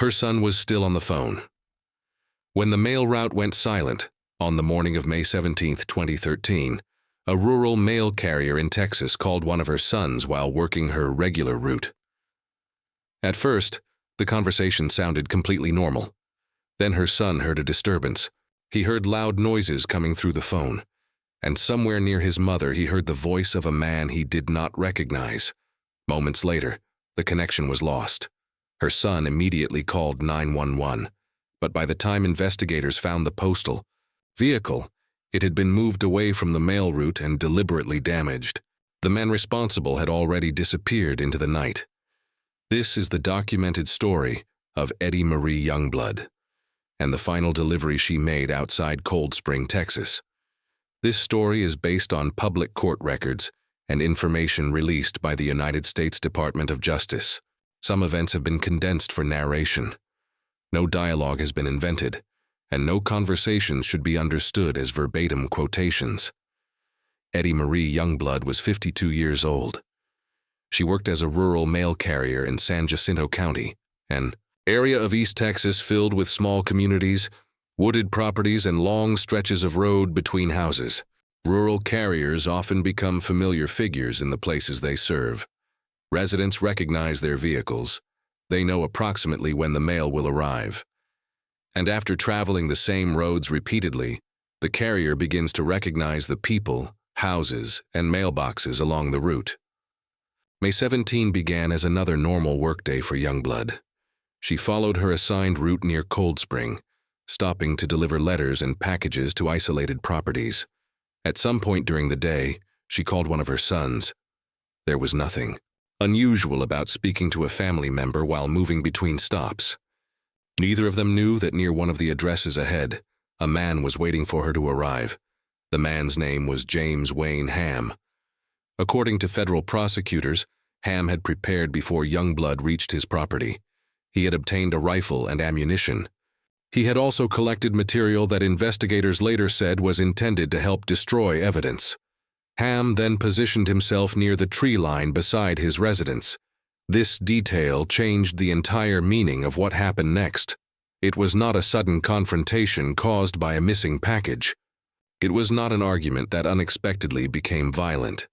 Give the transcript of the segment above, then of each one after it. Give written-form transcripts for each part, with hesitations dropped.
Her son was still on the phone. When the mail route went silent, on the morning of May 17, 2013, a rural mail carrier in Texas called one of her sons while working her regular route. At first, the conversation sounded completely normal. Then her son heard a disturbance. He heard loud noises coming through the phone, and somewhere near his mother he heard the voice of a man he did not recognize. Moments later, the connection was lost. Her son immediately called 911, but by the time investigators found the postal vehicle, it had been moved away from the mail route and deliberately damaged. The man responsible had already disappeared into the night. This is the documented story of Eddie Marie Youngblood and the final delivery she made outside Coldspring, Texas. This story is based on public court records and information released by the United States Department of Justice. Some events have been condensed for narration. No dialogue has been invented, and no conversations should be understood as verbatim quotations. Eddie Marie Youngblood was 52 years old. She worked as a rural mail carrier in San Jacinto County, an area of East Texas filled with small communities, wooded properties, and long stretches of road between houses. Rural carriers often become familiar figures in the places they serve. Residents recognize their vehicles. They know approximately when the mail will arrive. And after traveling the same roads repeatedly, the carrier begins to recognize the people, houses, and mailboxes along the route. May 17 began as another normal workday for Youngblood. She followed her assigned route near Coldspring, stopping to deliver letters and packages to isolated properties. At some point during the day, she called one of her sons. There was nothing unusual about speaking to a family member while moving between stops. Neither of them knew that near one of the addresses ahead, a man was waiting for her to arrive. The man's name was James Wayne Ham. According to federal prosecutors, Ham had prepared before Youngblood reached his property. He had obtained a rifle and ammunition. He had also collected material that investigators later said was intended to help destroy evidence. Ham then positioned himself near the tree line beside his residence. This detail changed the entire meaning of what happened next. It was not a sudden confrontation caused by a missing package. It was not an argument that unexpectedly became violent.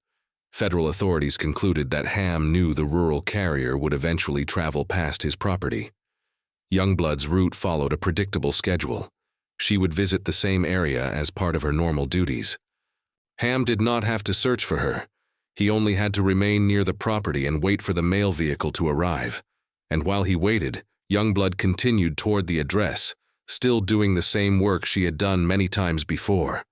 Federal authorities concluded that Ham knew the rural carrier would eventually travel past his property. Youngblood's route followed a predictable schedule. She would visit the same area as part of her normal duties. Ham did not have to search for her. He only had to remain near the property and wait for the mail vehicle to arrive. And while he waited, Youngblood continued toward the address, still doing the same work she had done many times before.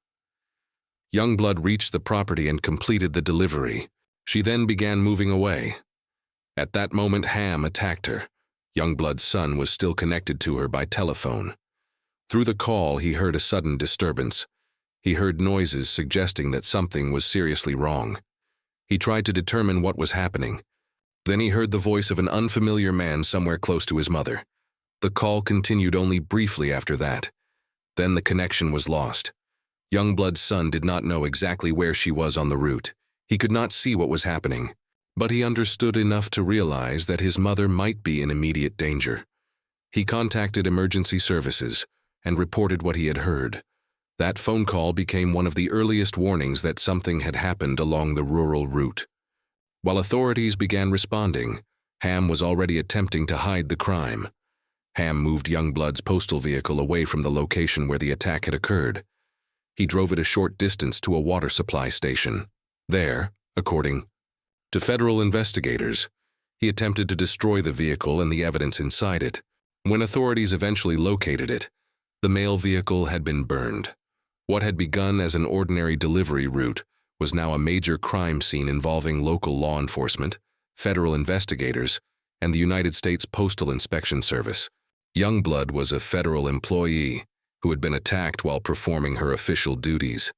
Youngblood reached the property and completed the delivery. She then began moving away. At that moment, Ham attacked her. Youngblood's son was still connected to her by telephone. Through the call, he heard a sudden disturbance. He heard noises suggesting that something was seriously wrong. He tried to determine what was happening. Then he heard the voice of an unfamiliar man somewhere close to his mother. The call continued only briefly after that. Then the connection was lost. Youngblood's son did not know exactly where she was on the route. He could not see what was happening, but he understood enough to realize that his mother might be in immediate danger. He contacted emergency services and reported what he had heard. That phone call became one of the earliest warnings that something had happened along the rural route. While authorities began responding, Ham was already attempting to hide the crime. Ham moved Youngblood's postal vehicle away from the location where the attack had occurred. He drove it a short distance to a water supply station. There, according to federal investigators, he attempted to destroy the vehicle and the evidence inside it. When authorities eventually located it, the mail vehicle had been burned. What had begun as an ordinary delivery route was now a major crime scene involving local law enforcement, federal investigators, and the United States Postal Inspection Service. Youngblood was a federal employee who had been attacked while performing her official duties.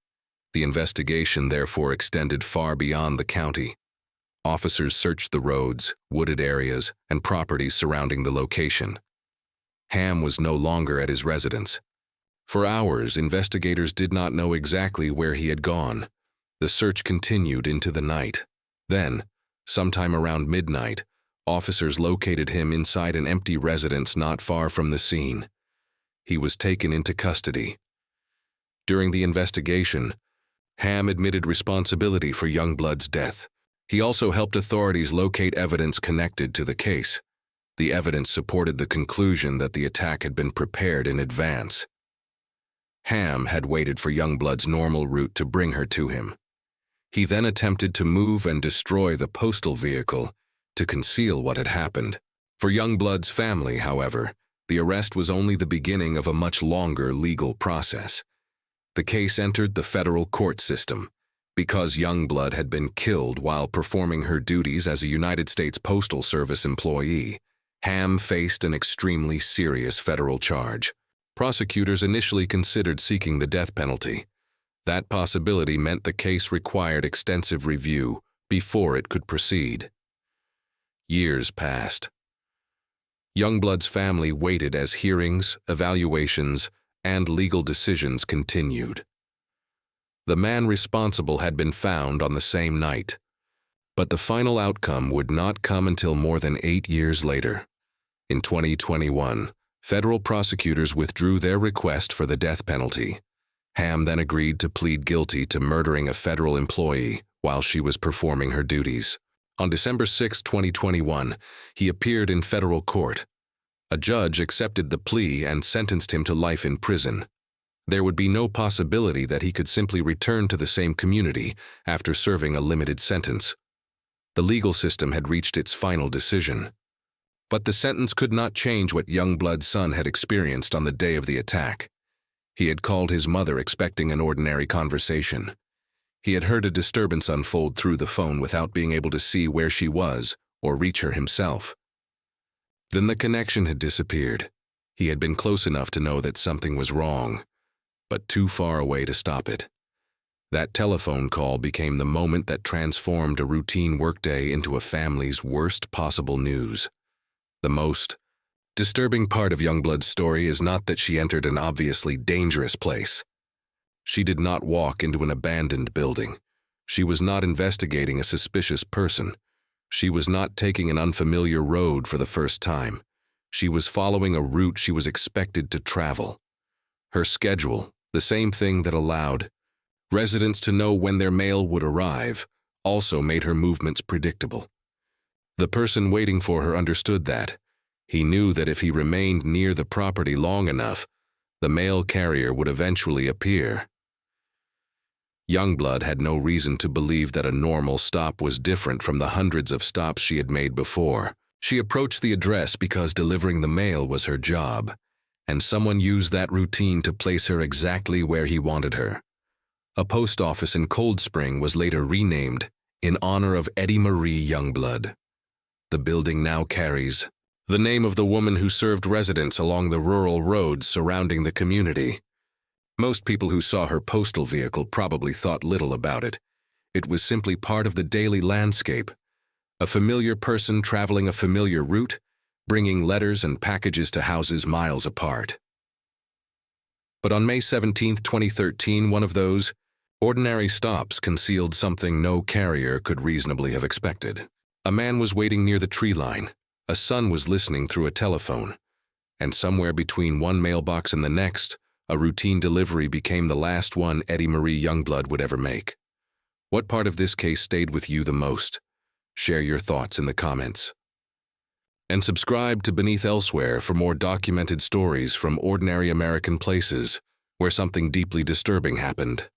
The investigation therefore extended far beyond the county. Officers searched the roads, wooded areas, and properties surrounding the location. Ham was no longer at his residence. For hours, investigators did not know exactly where he had gone. The search continued into the night. Then, sometime around midnight, Officers located him inside an empty residence not far from the scene. He was taken into custody. During the investigation, Ham admitted responsibility for Youngblood's death. He also helped authorities locate evidence connected to the case. The evidence supported the conclusion that the attack had been prepared in advance. Ham had waited for Youngblood's normal route to bring her to him. He then attempted to move and destroy the postal vehicle to conceal what had happened. For Youngblood's family, however, the arrest was only the beginning of a much longer legal process. The case entered the federal court system. Because Youngblood had been killed while performing her duties as a United States Postal Service employee, Ham faced an extremely serious federal charge. Prosecutors initially considered seeking the death penalty. That possibility meant the case required extensive review before it could proceed. Years passed. Youngblood's family waited as hearings, evaluations, and legal decisions continued. The man responsible had been found on the same night, but the final outcome would not come until more than 8 years later. In 2021, federal prosecutors withdrew their request for the death penalty. Ham then agreed to plead guilty to murdering a federal employee while she was performing her duties. On December 6, 2021, he appeared in federal court. A judge accepted the plea and sentenced him to life in prison. There would be no possibility that he could simply return to the same community after serving a limited sentence. The legal system had reached its final decision. But the sentence could not change what Youngblood's son had experienced on the day of the attack. He had called his mother expecting an ordinary conversation. He had heard a disturbance unfold through the phone without being able to see where she was or reach her himself. Then the connection had disappeared. He had been close enough to know that something was wrong, but too far away to stop it. That telephone call became the moment that transformed a routine workday into a family's worst possible news. The most disturbing part of Youngblood's story is not that she entered an obviously dangerous place. She did not walk into an abandoned building. She was not investigating a suspicious person. She was not taking an unfamiliar road for the first time. She was following a route she was expected to travel. Her schedule, the same thing that allowed residents to know when their mail would arrive, also made her movements predictable. The person waiting for her understood that. He knew that if he remained near the property long enough, the mail carrier would eventually appear. Youngblood had no reason to believe that a normal stop was different from the hundreds of stops she had made before. She approached the address because delivering the mail was her job, and someone used that routine to place her exactly where he wanted her. A post office in Coldspring was later renamed in honor of Eddie Marie Youngblood. The building now carries the name of the woman who served residents along the rural roads surrounding the community. Most people who saw her postal vehicle probably thought little about it. It was simply part of the daily landscape. A familiar person traveling a familiar route, bringing letters and packages to houses miles apart. But on May 17, 2013, one of those ordinary stops concealed something no carrier could reasonably have expected. A man was waiting near the tree line. A son was listening through a telephone. And somewhere between one mailbox and the next, a routine delivery became the last one Eddie Marie Youngblood would ever make. What part of this case stayed with you the most? Share your thoughts in the comments. And subscribe to Beneath Elsewhere for more documented stories from ordinary American places where something deeply disturbing happened.